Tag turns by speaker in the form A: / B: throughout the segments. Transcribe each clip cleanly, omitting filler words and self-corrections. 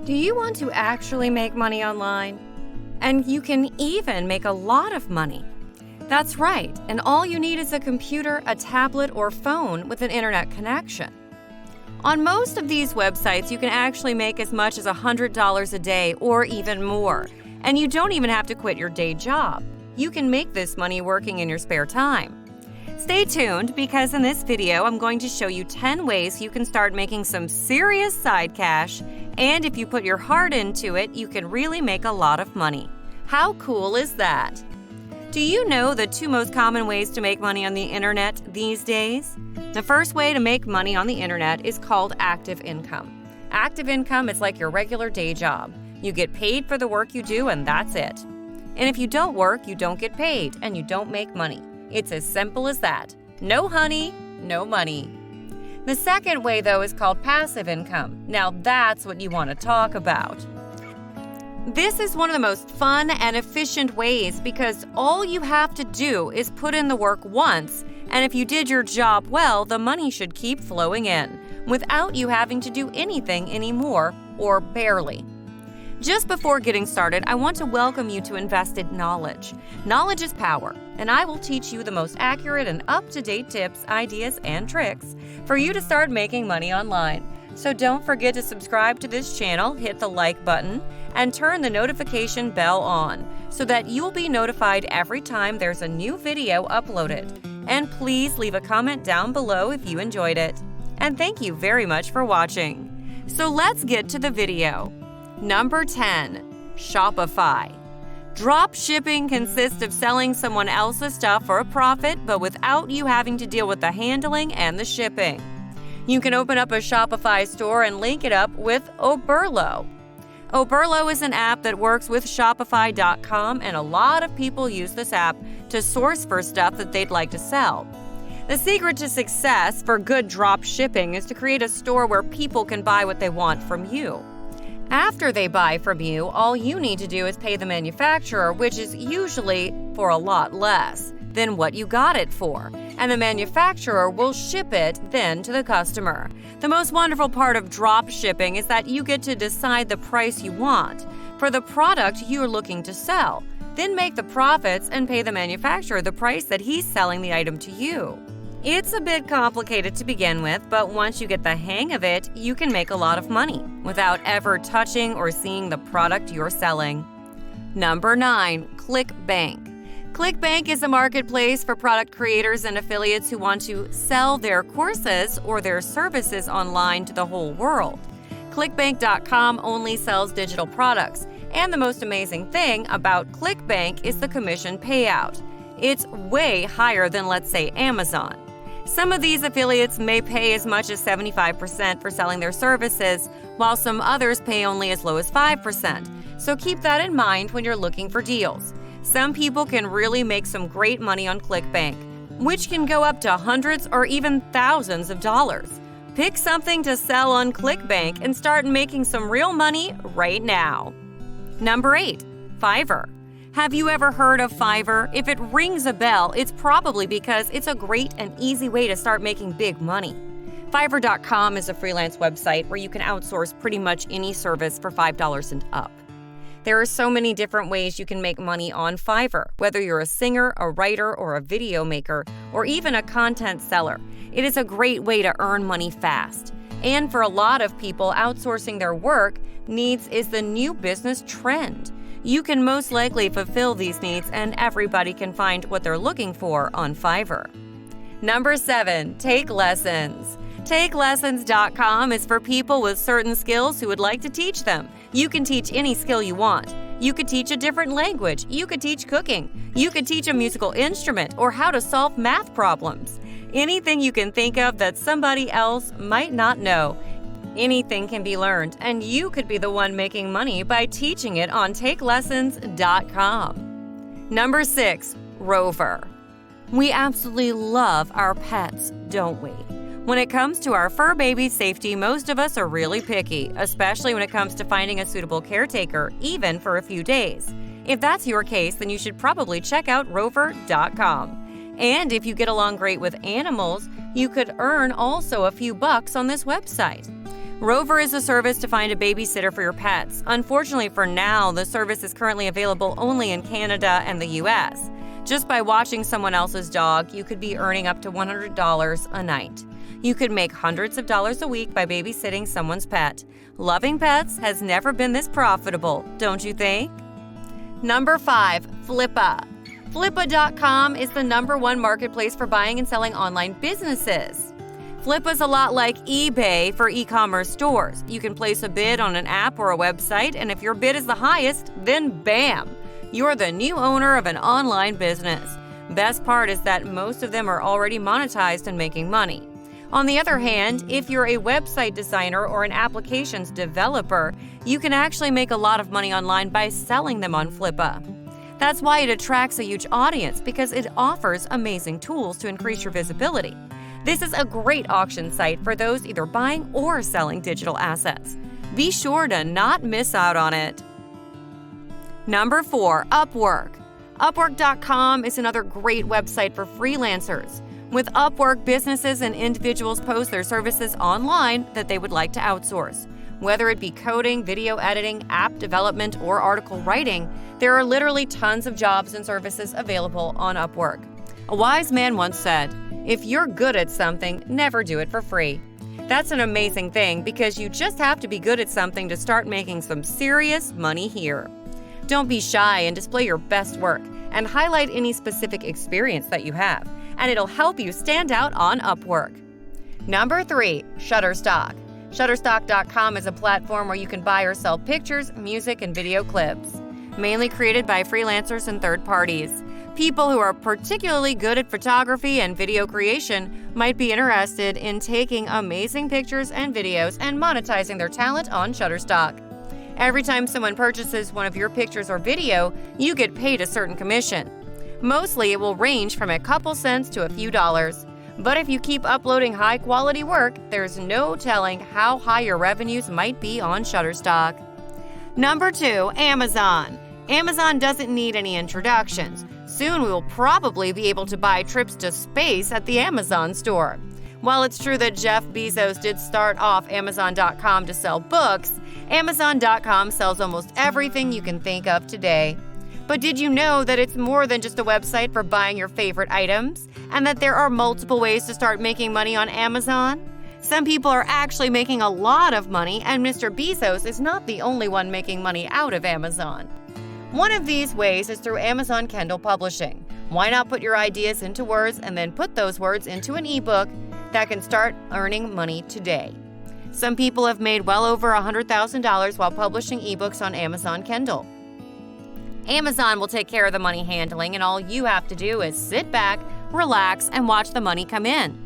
A: Do you want to actually make money online? And you can even make a lot of money. That's right, and all you need is a computer, a tablet, or phone with an internet connection. On most of these websites, you can actually make as much as $100 a day or even more, and you don't even have to quit your day job. You can make this money working in your spare time. Stay tuned because in this video, I'm going to show you 10 ways you can start making some serious side cash, and if you put your heart into it, you can really make a lot of money. How cool is that? Do you know the 2 most common ways to make money on the internet these days? The first way to make money on the internet is called active income. Active income is like your regular day job. You get paid for the work you do and that's it. And if you don't work, you don't get paid and you don't make money. It's as simple as that. No honey, no money. The second way, though, is called passive income. Now that's what you want to talk about. This is one of the most fun and efficient ways because all you have to do is put in the work once, and if you did your job well, the money should keep flowing in without you having to do anything anymore, or barely. Just before getting started, I want to welcome you to Invested Knowledge. Knowledge is power, and I will teach you the most accurate and up-to-date tips, ideas, and tricks for you to start making money online. So don't forget to subscribe to this channel, hit the like button, and turn the notification bell on so that you'll be notified every time there's a new video uploaded. And please leave a comment down below if you enjoyed it. And thank you very much for watching. So let's get to the video. Number 10. Shopify. Dropshipping consists of selling someone else's stuff for a profit, but without you having to deal with the handling and the shipping. You can open up a Shopify store and link it up with Oberlo. Oberlo is an app that works with Shopify.com, and a lot of people use this app to source for stuff that they'd like to sell. The secret to success for good drop shipping is to create a store where people can buy what they want from you. After they buy from you, all you need to do is pay the manufacturer, which is usually for a lot less than what you got it for, and the manufacturer will ship it then to the customer. The most wonderful part of drop shipping is that you get to decide the price you want for the product you're looking to sell, then make the profits and pay the manufacturer the price that he's selling the item to you. It's a bit complicated to begin with, but once you get the hang of it, you can make a lot of money without ever touching or seeing the product you're selling. Number 9. Clickbank. Clickbank is a marketplace for product creators and affiliates who want to sell their courses or their services online to the whole world. Clickbank.com only sells digital products, and the most amazing thing about Clickbank is the commission payout. It's way higher than, let's say, Amazon. Some of these affiliates may pay as much as 75% for selling their services, while some others pay only as low as 5%. So keep that in mind when you're looking for deals. Some people can really make some great money on Clickbank, which can go up to hundreds or even thousands of dollars. Pick something to sell on Clickbank and start making some real money right now. Number 8. Fiverr. Have you ever heard of Fiverr? If it rings a bell, it's probably because it's a great and easy way to start making big money. Fiverr.com is a freelance website where you can outsource pretty much any service for $5 and up. There are so many different ways you can make money on Fiverr, whether you're a singer, a writer, or a video maker, or even a content seller. It is a great way to earn money fast. And for a lot of people, outsourcing their work needs is the new business trend. You can most likely fulfill these needs, and everybody can find what they're looking for on Fiverr. Number 7. Take lessons. TakeLessons.com is for people with certain skills who would like to teach them. You can teach any skill you want. You could teach a different language. You could teach cooking. You could teach a musical instrument or how to solve math problems. Anything you can think of that somebody else might not know. Anything can be learned, and you could be the one making money by teaching it on TakeLessons.com. Number 6. Rover. We absolutely love our pets, don't we? When it comes to our fur baby safety, most of us are really picky, especially when it comes to finding a suitable caretaker, even for a few days. If that's your case, then you should probably check out Rover.com. And if you get along great with animals, you could earn also a few bucks on this website. Rover is a service to find a babysitter for your pets. Unfortunately for now, the service is currently available only in Canada and the US. Just by watching someone else's dog, you could be earning up to $100 a night. You could make hundreds of dollars a week by babysitting someone's pet. Loving pets has never been this profitable, don't you think? Number 5. Flippa. Flippa.com is the #1 marketplace for buying and selling online businesses. Flippa's a lot like eBay for e-commerce stores. You can place a bid on an app or a website, and if your bid is the highest, then bam! You're the new owner of an online business. Best part is that most of them are already monetized and making money. On the other hand, if you're a website designer or an applications developer, you can actually make a lot of money online by selling them on Flippa. That's why it attracts a huge audience, because it offers amazing tools to increase your visibility. This is a great auction site for those either buying or selling digital assets. Be sure to not miss out on it. Number 4. Upwork. Upwork.com is another great website for freelancers. With Upwork, businesses and individuals post their services online that they would like to outsource. Whether it be coding, video editing, app development, or article writing, there are literally tons of jobs and services available on Upwork. A wise man once said, "If you're good at something, never do it for free." That's an amazing thing, because you just have to be good at something to start making some serious money here. Don't be shy and display your best work, and highlight any specific experience that you have, and it'll help you stand out on Upwork. Number 3. Shutterstock. Shutterstock.com is a platform where you can buy or sell pictures, music, and video clips, mainly created by freelancers and third parties. People who are particularly good at photography and video creation might be interested in taking amazing pictures and videos and monetizing their talent on Shutterstock. Every time someone purchases one of your pictures or video, you get paid a certain commission. Mostly it will range from a couple cents to a few dollars. But if you keep uploading high-quality work, there's no telling how high your revenues might be on Shutterstock. Number 2. Amazon. Amazon doesn't need any introductions. Soon we will probably be able to buy trips to space at the Amazon store. While it's true that Jeff Bezos did start off Amazon.com to sell books, Amazon.com sells almost everything you can think of today. But did you know that it's more than just a website for buying your favorite items, and that there are multiple ways to start making money on Amazon? Some people are actually making a lot of money, and Mr. Bezos is not the only one making money out of Amazon. One of these ways is through Amazon Kindle Publishing. Why not put your ideas into words and then put those words into an ebook that can start earning money today? Some people have made well over $100,000 while publishing ebooks on Amazon Kindle. Amazon will take care of the money handling, and all you have to do is sit back, relax, and watch the money come in.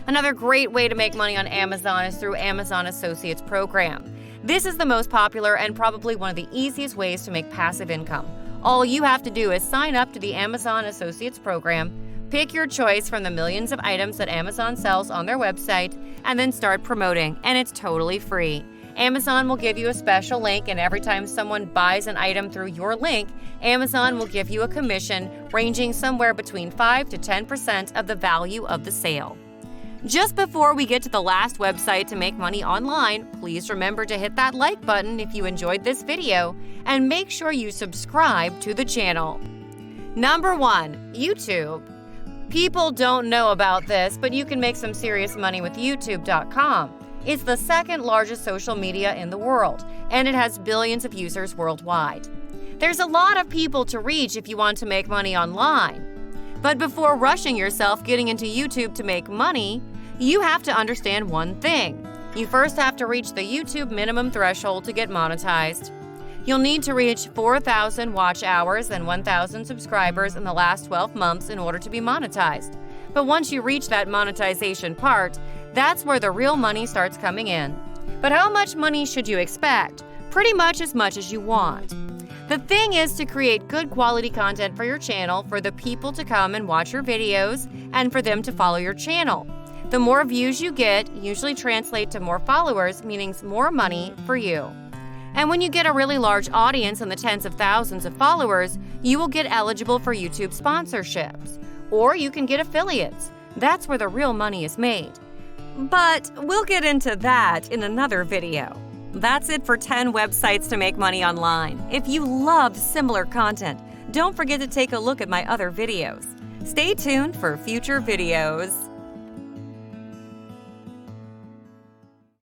A: Another great way to make money on Amazon is through Amazon Associates program. This is the most popular and probably one of the easiest ways to make passive income. All you have to do is sign up to the Amazon Associates program, pick your choice from the millions of items that Amazon sells on their website, and then start promoting, and it's totally free. Amazon will give you a special link, and every time someone buys an item through your link, Amazon will give you a commission ranging somewhere between 5 to 10% of the value of the sale. Just before we get to the last website to make money online, please remember to hit that like button if you enjoyed this video, and make sure you subscribe to the channel. Number 1. YouTube. People don't know about this, but you can make some serious money with YouTube.com. It's the second largest social media in the world, and it has billions of users worldwide. There's a lot of people to reach if you want to make money online. But before rushing yourself getting into YouTube to make money, you have to understand one thing. You first have to reach the YouTube minimum threshold to get monetized. You'll need to reach 4,000 watch hours and 1,000 subscribers in the last 12 months in order to be monetized. But once you reach that monetization part, that's where the real money starts coming in. But how much money should you expect? Pretty much as you want. The thing is to create good quality content for your channel for the people to come and watch your videos and for them to follow your channel. The more views you get usually translate to more followers, meaning more money for you. And when you get a really large audience and the tens of thousands of followers, you will get eligible for YouTube sponsorships. Or you can get affiliates. That's where the real money is made. But we'll get into that in another video. That's it for 10 websites to make money online. If you loved similar content, don't forget to take a look at my other videos. Stay tuned for future videos.